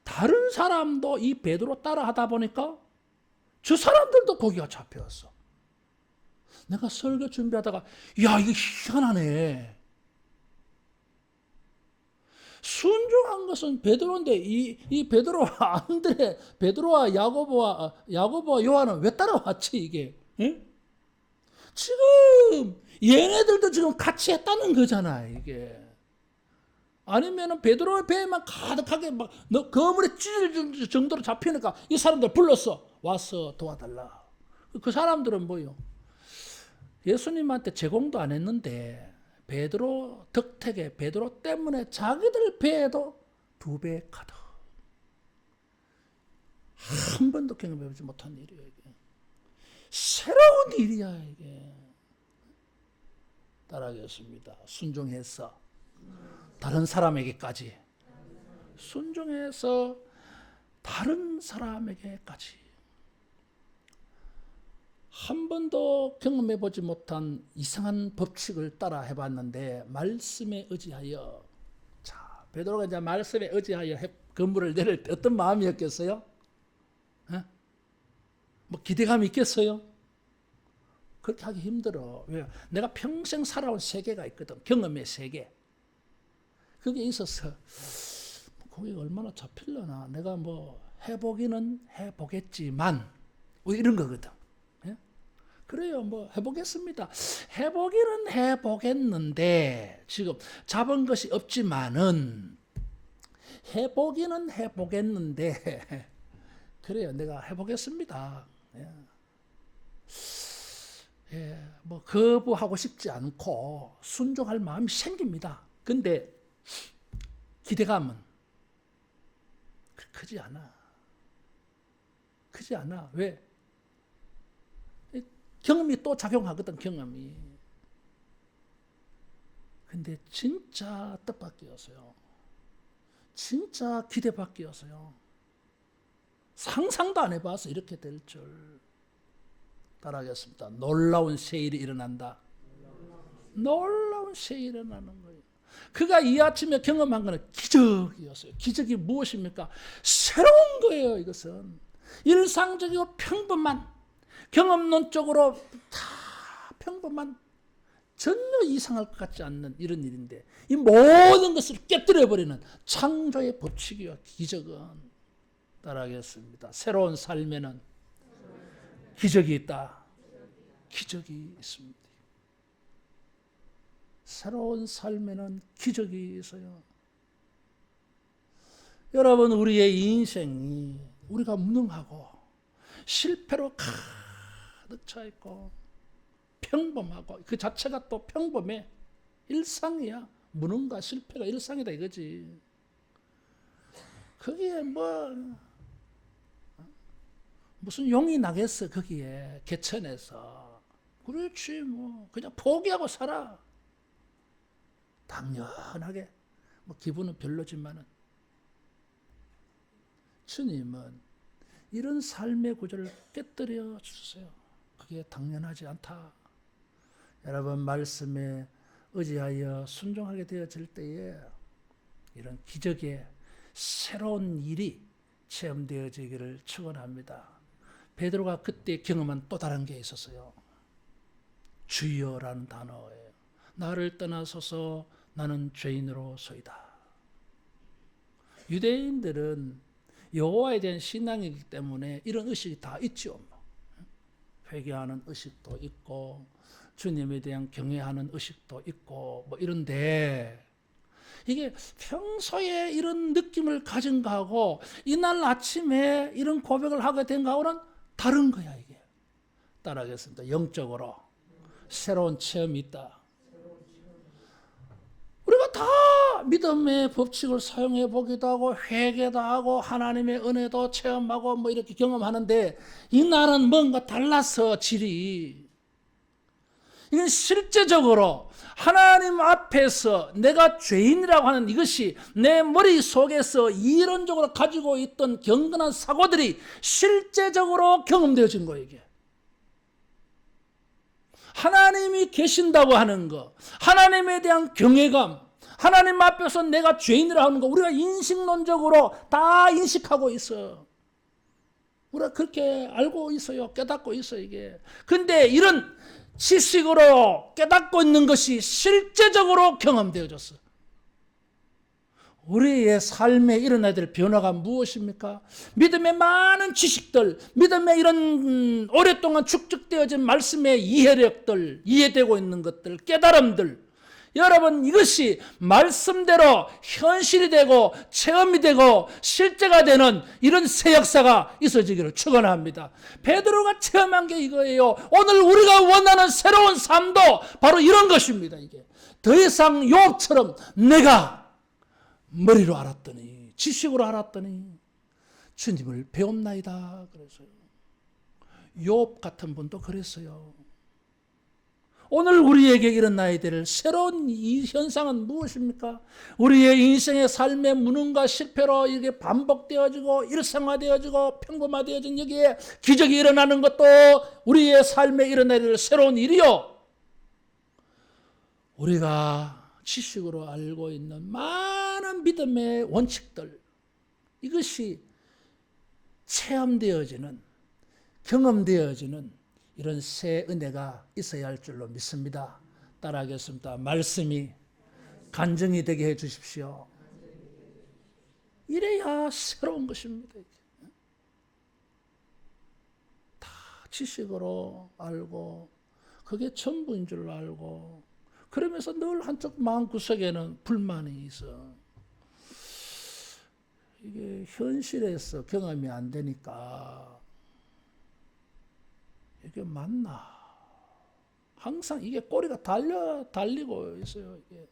다른 사람도 이 베드로 따라 하다 보니까 저 사람들도 고기가 잡혔어. 내가 설교 준비하다가 야 이거 희한하네. 순종한 것은 베드로인데 이 베드로와 안드레, 베드로와 야고보와 요한은 왜 따라왔지 이게? 응? 지금 얘네들도 지금 같이 했다는 거잖아 이게. 아니면은 베드로의 배에만 가득하게 막 거물에 찢어질 정도로 잡히니까 이 사람들 불렀어. 와서 도와달라. 그 사람들은 뭐요? 예수님한테 제공도 안 했는데 베드로 덕택에 베드로 때문에 자기들 배에도 2배 가득. 한 번도 경험해보지 못한 일이에요 이게. 새로운 일이야 이게. 따라하겠습니다. 순종해서 다른 사람에게까지. 순종해서 다른 사람에게까지. 한 번도 경험해보지 못한 이상한 법칙을 따라 해봤는데 말씀에 의지하여, 자 베드로가 이제 말씀에 의지하여 건물을 내릴 때 어떤 마음이었겠어요? 뭐 기대감이 있겠어요? 그렇게 하기 힘들어. 왜? 내가 평생 살아온 세계가 있거든. 경험의 세계. 그게 있어서 거기 얼마나 잡힐려나. 내가 뭐 해보기는 해보겠지만 뭐 이런 거거든. 예? 그래요. 뭐 해보겠습니다. 해보기는 해보겠는데 지금 잡은 것이 없지만은 해보기는 해보겠는데 그래요. 내가 해보겠습니다. 예. 예, 뭐 거부하고 싶지 않고 순종할 마음이 생깁니다. 근데 기대감은 크지 않아. 크지 않아. 왜? 경험이 또 작용하거든, 경험이. 근데 진짜 뜻밖이었어요. 진짜 기대밖이었어요. 상상도 안 해봐서 이렇게 될 줄. 따라하겠습니다. 놀라운 세일이 일어난다. 놀라운 세일이 일어나는 거예요. 그가 이 아침에 경험한 것은 기적이었어요. 기적이 무엇입니까? 새로운 거예요. 이것은 일상적이고 평범한, 경험론적으로 다 평범한, 전혀 이상할 것 같지 않는 이런 일인데 이 모든 것을 깨뜨려버리는 창조의 법칙이요. 기적은. 따라하겠습니다. 새로운 삶에는 기적이 있다. 기적이 있습니다. 새로운 삶에는 기적이 있어요. 여러분, 우리의 인생이 우리가 무능하고 실패로 가득 차 있고 평범하고 그 자체가 또 평범해. 일상이야. 무능과 실패가 일상이다 이거지. 거기에 무슨 용이 나겠어 거기에 개천에서. 그렇지 뭐 그냥 포기하고 살아. 당연하게 뭐 기분은 별로지만은 주님은 이런 삶의 구조를 깨뜨려 주세요. 그게 당연하지 않다. 여러분 말씀에 의지하여 순종하게 되어질 때에 이런 기적의 새로운 일이 체험되어지기를 축원합니다. 베드로가 그때 경험한 또 다른 게 있었어요. 주여라는 단어예요. 나를 떠나소서 나는 죄인으로소이다. 유대인들은 여호와에 대한 신앙이기 때문에 이런 의식이 다 있죠. 회개하는 의식도 있고 주님에 대한 경외하는 의식도 있고 뭐 이런데 이게 평소에 이런 느낌을 가진 거하고 이날 아침에 이런 고백을 하게 된 거하고는 다른 거야 이게. 따라하겠습니다. 영적으로 새로운 체험이 있다. 우리가 다 믿음의 법칙을 사용해 보기도 하고 회개도 하고 하나님의 은혜도 체험하고 뭐 이렇게 경험하는데 이날은 뭔가 달라서 질이 이건 실제적으로 하나님 앞에서 내가 죄인이라고 하는 이것이 내 머릿속에서 이론적으로 가지고 있던 경건한 사고들이 실제적으로 경험되어진 거예요. 이게. 하나님이 계신다고 하는 거, 하나님에 대한 경외감, 하나님 앞에서 내가 죄인이라고 하는 거 우리가 인식론적으로 다 인식하고 있어. 우리가 그렇게 알고 있어요. 깨닫고 있어요. 이게. 근데 이런 지식으로 깨닫고 있는 것이 실제적으로 경험되어졌어. 우리의 삶에 일어나야 될 변화가 무엇입니까? 믿음의 많은 지식들, 믿음의 이런 오랫동안 축적되어진 말씀의 이해력들, 이해되고 있는 것들, 깨달음들, 여러분 이것이 말씀대로 현실이 되고 체험이 되고 실제가 되는 이런 새 역사가 있어지기를 축원합니다. 베드로가 체험한 게 이거예요. 오늘 우리가 원하는 새로운 삶도 바로 이런 것입니다. 이게 더 이상 욥처럼 내가 머리로 알았더니 지식으로 알았더니 주님을 배웠나이다. 그래서요. 욥 같은 분도 그랬어요. 오늘 우리에게 일어나야 될 새로운 이 현상은 무엇입니까? 우리의 인생의 삶의 무능과 실패로 이게 반복되어지고 일상화되어지고 평범화되어진 여기에 기적이 일어나는 것도 우리의 삶에 일어나야 될 새로운 일이요. 우리가 지식으로 알고 있는 많은 믿음의 원칙들, 이것이 체험되어지는, 경험되어지는 이런 새 은혜가 있어야 할 줄로 믿습니다. 따라하겠습니다. 말씀이 간증이 되게 해 주십시오. 이래야 새로운 것입니다. 다 지식으로 알고 그게 전부인 줄 알고 그러면서 늘 한쪽 마음구석에는 불만이 있어. 이게 현실에서 경험이 안 되니까 이게 맞나? 항상 이게 꼬리가 달리고 있어요. 이게.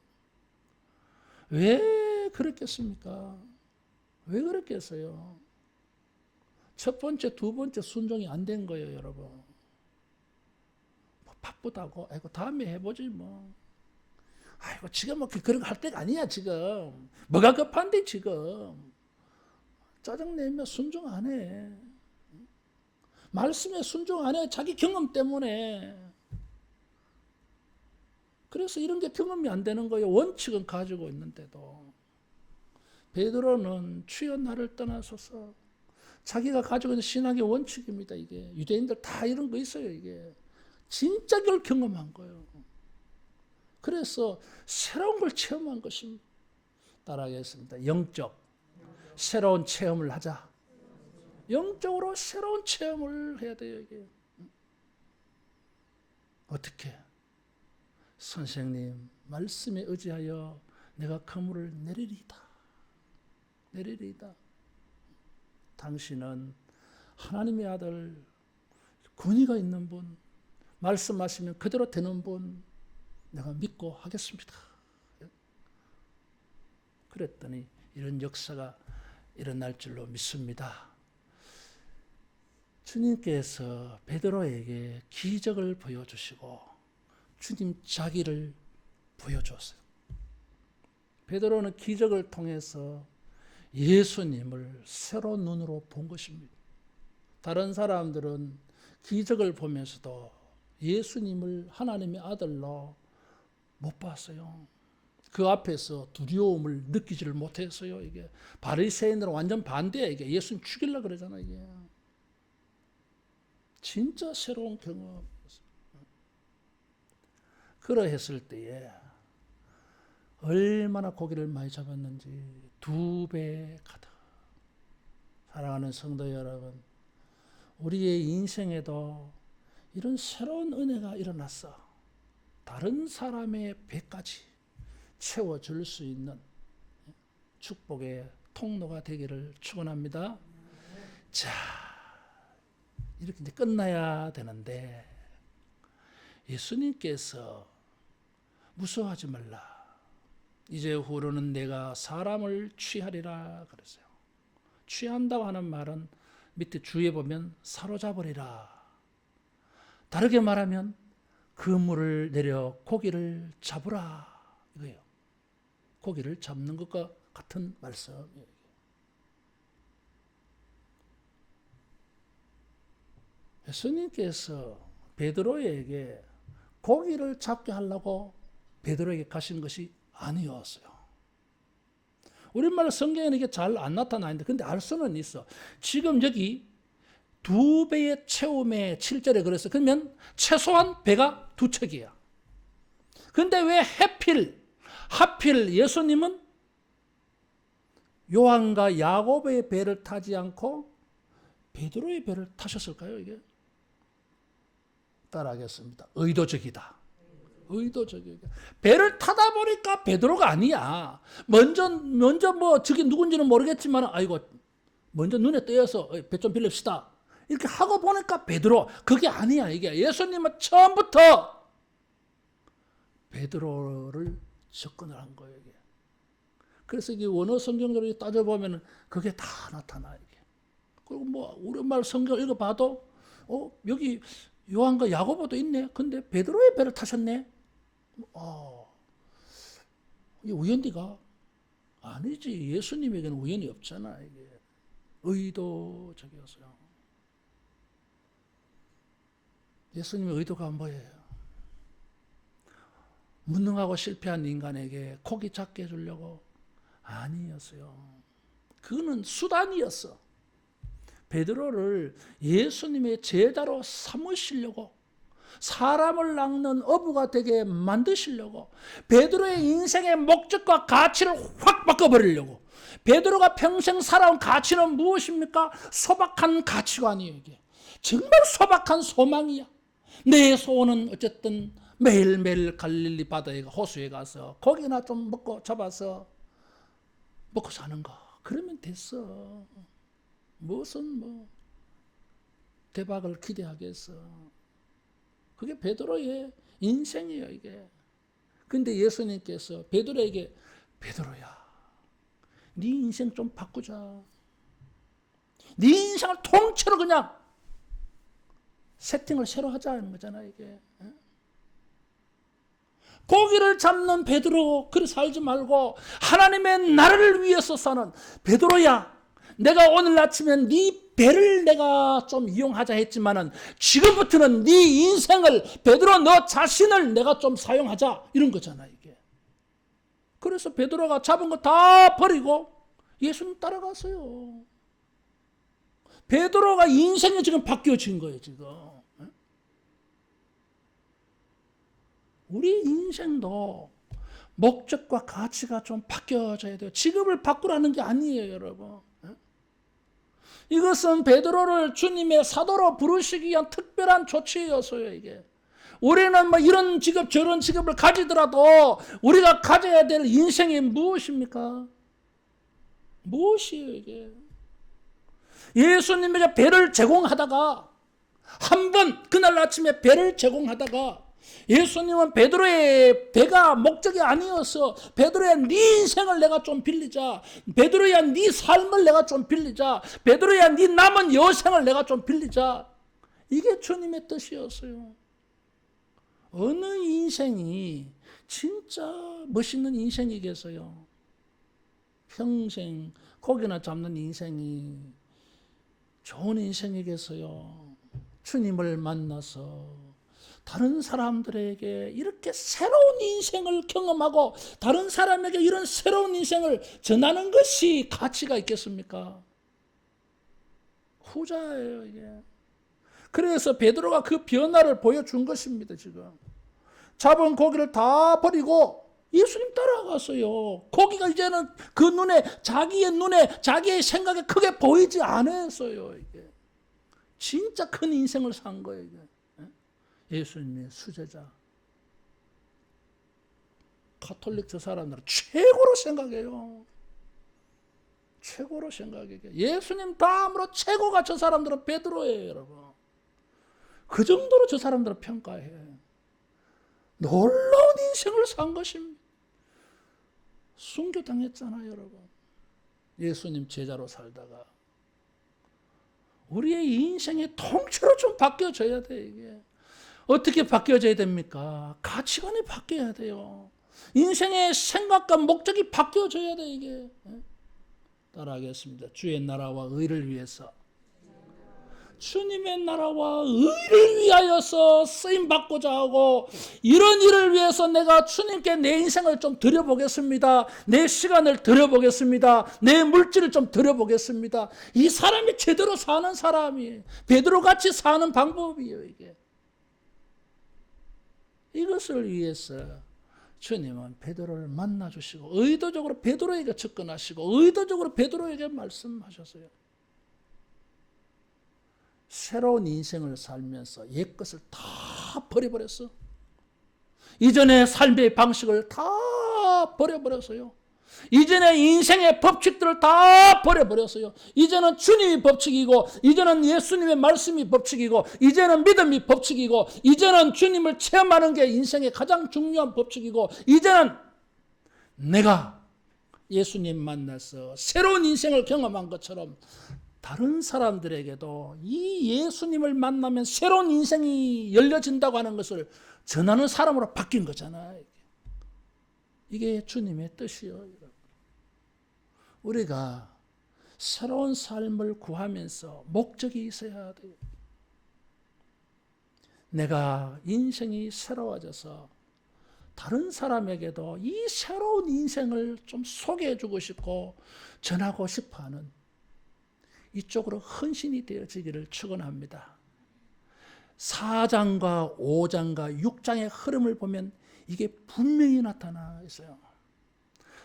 왜 그렇겠습니까? 왜 그렇겠어요? 첫 번째, 두 번째 순종이 안 된 거예요, 여러분. 뭐 바쁘다고, 아이고 다음에 해보지 뭐. 아이고 지금 뭐 그런 거 할 때가 아니야 지금. 뭐가 급한데 지금. 짜증내면 순종 안 해. 말씀에 순종 안 해. 자기 경험 때문에. 그래서 이런 게 경험이 안 되는 거예요. 원칙은 가지고 있는데도. 베드로는 주여 나를 떠나소서. 자기가 가지고 있는 신학의 원칙입니다. 이게. 유대인들 다 이런 거 있어요. 이게. 진짜 그걸 경험한 거예요. 그래서 새로운 걸 체험한 것입니다. 따라하겠습니다. 영적. 새로운 체험을 하자. 영적으로 새로운 체험을 해야 돼요. 이게. 어떻게? 선생님 말씀에 의지하여 내가 그물을 내리리이다. 내리리이다. 당신은 하나님의 아들, 권위가 있는 분, 말씀하시면 그대로 되는 분 내가 믿고 하겠습니다. 그랬더니 이런 역사가 일어날 줄로 믿습니다. 주님께서 베드로에게 기적을 보여주시고 주님 자기를 보여주었어요. 베드로는 기적을 통해서 예수님을 새로운 눈으로 본 것입니다. 다른 사람들은 기적을 보면서도 예수님을 하나님의 아들로 못 봤어요. 그 앞에서 두려움을 느끼지를 못했어요. 이게 바리새인들은 완전 반대야. 이게 예수님 죽이려고 그러잖아. 이게 진짜 새로운 경험이었어요. 그러했을 때에 얼마나 고기를 많이 잡았는지 2배 가득. 사랑하는 성도 여러분, 우리의 인생에도 이런 새로운 은혜가 일어났어. 다른 사람의 배까지 채워줄 수 있는 축복의 통로가 되기를 축원합니다. 자, 이렇게 이제 끝나야 되는데 예수님께서 무서워하지 말라. 이제 후로는 내가 사람을 취하리라 그랬어요. 취한다고 하는 말은 밑에 주에 보면 사로잡으리라. 다르게 말하면 그물을 내려 고기를 잡으라 이거예요. 고기를 잡는 것과 같은 말씀이에요. 예수님께서 베드로에게 고기를 잡게 하려고 베드로에게 가신 것이 아니었어요. 우리말 성경에는 이게 잘 안 나타나 있는데 근데 알 수는 있어. 지금 여기 2배의 채움의 7절에 그랬어. 그러면 최소한 배가 2척이야. 근데 왜 하필 예수님은 요한과 야곱의 배를 타지 않고 베드로의 배를 타셨을까요? 이게 따라하겠습니다. 의도적이다. 의도적이다. 배를 타다 보니까 베드로가 아니야. 먼저 뭐 저게 누군지는 모르겠지만 아이고 먼저 눈에 띄어서 배 좀 빌립시다. 이렇게 하고 보니까 베드로. 그게 아니야. 이게 예수님은 처음부터 베드로를 접근을 한 거예요. 이게. 그래서 이게 원어 성경으로 따져보면 그게 다 나타나. 이게. 그리고 뭐 우리말 성경 읽어봐도 여기 요한과 야고보도 있네. 근데 베드로의 배를 타셨네. 이게 우연디가 아니지. 예수님에게는 우연이 없잖아. 이게 의도적이었어요. 예수님의 의도가 뭐예요? 무능하고 실패한 인간에게 고기 잡게 해주려고? 아니었어요. 그거는 수단이었어. 베드로를 예수님의 제자로 삼으시려고, 사람을 낚는 어부가 되게 만드시려고, 베드로의 인생의 목적과 가치를 확 바꿔버리려고. 베드로가 평생 살아온 가치는 무엇입니까? 소박한 가치관이에요. 이게 정말 소박한 소망이야. 내 소원은 어쨌든 매일매일 갈릴리 바다에 호수에 가서 고기나 좀 먹고 잡아서 먹고 사는 거. 그러면 됐어. 무슨 뭐 대박을 기대하겠어. 그게 베드로의 인생이에요, 이게. 근데 예수님께서 베드로에게 베드로야, 네 인생 좀 바꾸자. 네 인생을 통째로 그냥 세팅을 새로 하자는 거잖아요, 이게. 고기를 잡는 베드로, 그래 살지 말고 하나님의 나라를 위해서 사는 베드로야, 내가 오늘 아침에 네 배를 내가 좀 이용하자 했지만은 지금부터는 네 인생을, 베드로 너 자신을 내가 좀 사용하자, 이런 거잖아 이게. 그래서 베드로가 잡은 거 다 버리고 예수님 따라갔어요. 베드로가 인생이 지금 바뀌어진 거예요, 지금. 우리 인생도 목적과 가치가 좀 바뀌어져야 돼요. 직업을 바꾸라는 게 아니에요, 여러분. 이것은 베드로를 주님의 사도로 부르시기 위한 특별한 조치였어요, 이게. 우리는 뭐 이런 직업 저런 직업을 가지더라도 우리가 가져야 될 인생이 무엇입니까? 무엇이에요, 이게? 예수님에게 배를 제공하다가, 한 번 그날 아침에 배를 제공하다가, 예수님은 베드로의 배가 목적이 아니어서 베드로야 네 인생을 내가 좀 빌리자, 베드로야 네 삶을 내가 좀 빌리자, 베드로야 네 남은 여생을 내가 좀 빌리자, 이게 주님의 뜻이었어요. 어느 인생이 진짜 멋있는 인생이겠어요? 평생 고기나 잡는 인생이 좋은 인생이겠어요? 주님을 만나서 다른 사람들에게 이렇게 새로운 인생을 경험하고 다른 사람에게 이런 새로운 인생을 전하는 것이 가치가 있겠습니까? 후자예요, 이게. 그래서 베드로가 그 변화를 보여준 것입니다, 지금. 잡은 고기를 다 버리고 예수님 따라갔어요. 고기가 이제는 그 눈에, 자기의 눈에, 자기의 생각에 크게 보이지 않았어요, 이게. 진짜 큰 인생을 산 거예요, 이게. 예수님의 수제자. 가톨릭 저 사람들은 최고로 생각해요. 최고로 생각해요. 예수님 다음으로 최고가 저 사람들은 베드로예요, 여러분. 그 정도로 저 사람들은 평가해. 놀라운 인생을 산 것입니다. 순교당했잖아요, 여러분. 예수님 제자로 살다가. 우리의 인생의 통째로 좀 바뀌어져야 돼, 이게. 어떻게 바뀌어져야 됩니까? 가치관이 바뀌어야 돼요. 인생의 생각과 목적이 바뀌어져야 돼, 이게. 따라하겠습니다. 주의 나라와 의를 위해서, 주님의 나라와 의를 위하여서 쓰임받고자 하고, 이런 일을 위해서 내가 주님께 내 인생을 좀 드려보겠습니다. 내 시간을 드려보겠습니다. 내 물질을 좀 드려보겠습니다. 이 사람이 제대로 사는 사람이, 베드로같이 사는 방법이에요, 이게. 이것을 위해서 주님은 베드로를 만나주시고 의도적으로 베드로에게 접근하시고 의도적으로 베드로에게 말씀하셨어요. 새로운 인생을 살면서 옛것을 다 버려버렸어. 이전의 삶의 방식을 다 버려버렸어요. 이전의 인생의 법칙들을 다 버려버렸어요. 이제는 주님이 법칙이고, 이제는 예수님의 말씀이 법칙이고, 이제는 믿음이 법칙이고, 이제는 주님을 체험하는 게 인생의 가장 중요한 법칙이고, 이제는 내가 예수님 만나서 새로운 인생을 경험한 것처럼 다른 사람들에게도 이 예수님을 만나면 새로운 인생이 열려진다고 하는 것을 전하는 사람으로 바뀐 거잖아요. 이게 주님의 뜻이요. 우리가 새로운 삶을 구하면서 목적이 있어야 돼요. 내가 인생이 새로워져서 다른 사람에게도 이 새로운 인생을 좀 소개해 주고 싶고 전하고 싶어하는 이쪽으로 헌신이 되어지기를 축원합니다. 4장과 5장과 6장의 흐름을 보면 이게 분명히 나타나 있어요.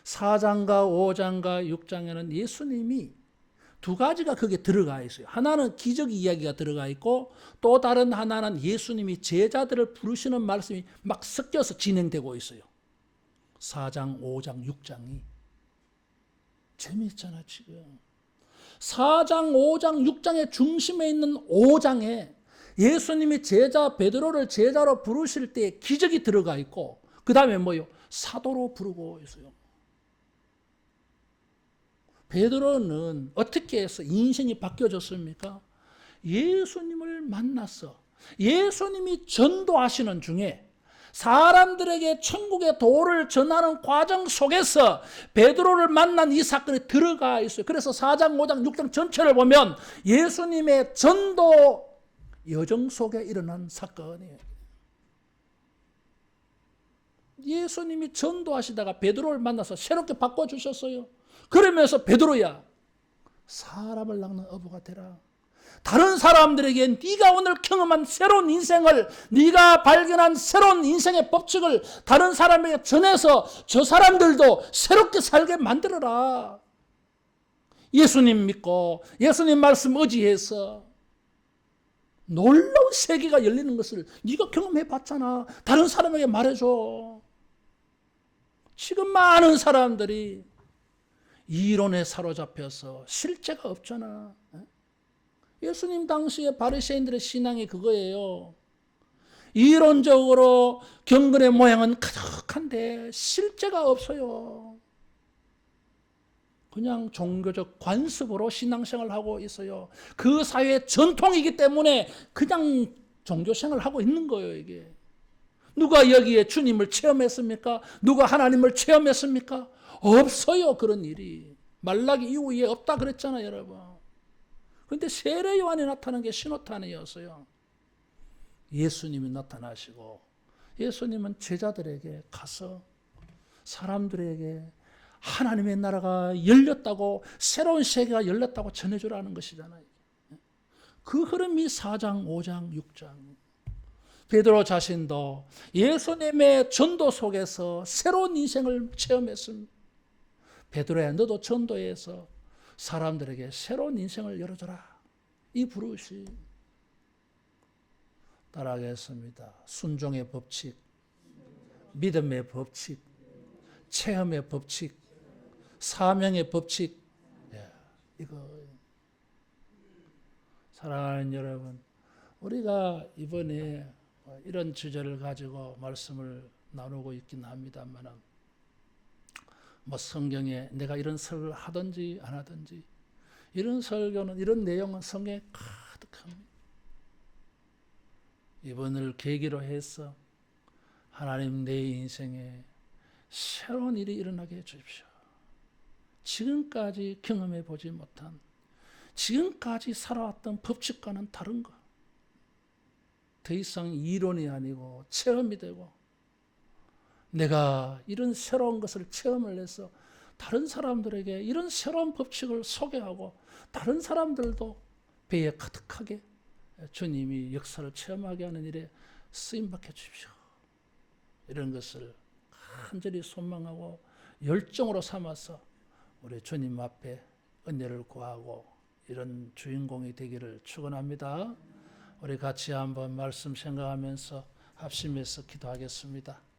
4장과 5장과 6장에는 예수님이 두 가지가 거기에 들어가 있어요. 하나는 기적 이야기가 들어가 있고 또 다른 하나는 예수님이 제자들을 부르시는 말씀이 막 섞여서 진행되고 있어요. 4장, 5장, 6장이. 재미있잖아, 지금. 4장, 5장, 6장의 중심에 있는 5장에 예수님이 제자 베드로를 제자로 부르실 때 기적이 들어가 있고 그 다음에 뭐요? 사도로 부르고 있어요. 베드로는 어떻게 해서 인생이 바뀌어졌습니까? 예수님을 만났어. 예수님이 전도하시는 중에 사람들에게 천국의 도를 전하는 과정 속에서 베드로를 만난 이 사건이 들어가 있어요. 그래서 4장, 5장, 6장 전체를 보면 예수님의 전도 여정 속에 일어난 사건이에요. 예수님이 전도하시다가 베드로를 만나서 새롭게 바꿔주셨어요. 그러면서 베드로야, 사람을 낚는 어부가 되라. 다른 사람들에게 네가 오늘 경험한 새로운 인생을, 네가 발견한 새로운 인생의 법칙을 다른 사람에게 전해서 저 사람들도 새롭게 살게 만들어라. 예수님 믿고 예수님 말씀 의지해서 놀라운 세계가 열리는 것을 네가 경험해 봤잖아. 다른 사람에게 말해줘. 지금 많은 사람들이 이론에 사로잡혀서 실제가 없잖아. 예수님 당시에 바리새인들의 신앙이 그거예요. 이론적으로 경건의 모양은 가득한데 실제가 없어요. 그냥 종교적 관습으로 신앙생활을 하고 있어요. 그 사회의 전통이기 때문에 그냥 종교생활을 하고 있는 거예요, 이게. 누가 여기에 주님을 체험했습니까? 누가 하나님을 체험했습니까? 없어요, 그런 일이. 말라기 이후에 없다 그랬잖아요, 여러분. 그런데 세례 요한이 나타난 게 신호탄이었어요. 예수님이 나타나시고 예수님은 제자들에게 가서 사람들에게 하나님의 나라가 열렸다고, 새로운 세계가 열렸다고 전해주라는 것이잖아요. 그 흐름이 4장, 5장, 6장. 베드로 자신도 예수님의 전도 속에서 새로운 인생을 체험했습니다. 베드로야, 너도 전도해서 사람들에게 새로운 인생을 열어줘라. 이 부르시. 따라하겠습니다. 순종의 법칙, 믿음의 법칙, 체험의 법칙, 사명의 법칙. 이거 사랑하는 여러분, 우리가 이번에 이런 주제를 가지고 말씀을 나누고 있긴 합니다만, 뭐 성경에 내가 이런 설교를 하든지 안 하든지, 이런 설교는, 이런 내용은 성경에 가득합니다. 이번을 계기로 해서 하나님 내 인생에 새로운 일이 일어나게 해 주십시오. 지금까지 경험해 보지 못한, 지금까지 살아왔던 법칙과는 다른 것, 더 이상 이론이 아니고 체험이 되고, 내가 이런 새로운 것을 체험을 해서 다른 사람들에게 이런 새로운 법칙을 소개하고 다른 사람들도 배에 가득하게 주님이 역사를 체험하게 하는 일에 쓰임받게 주십시오. 이런 것을 간절히 소망하고 열정으로 삼아서 우리 주님 앞에 은혜를 구하고 이런 주인공이 되기를 축원합니다. 우리 같이 한번 말씀 생각하면서 합심해서 기도하겠습니다.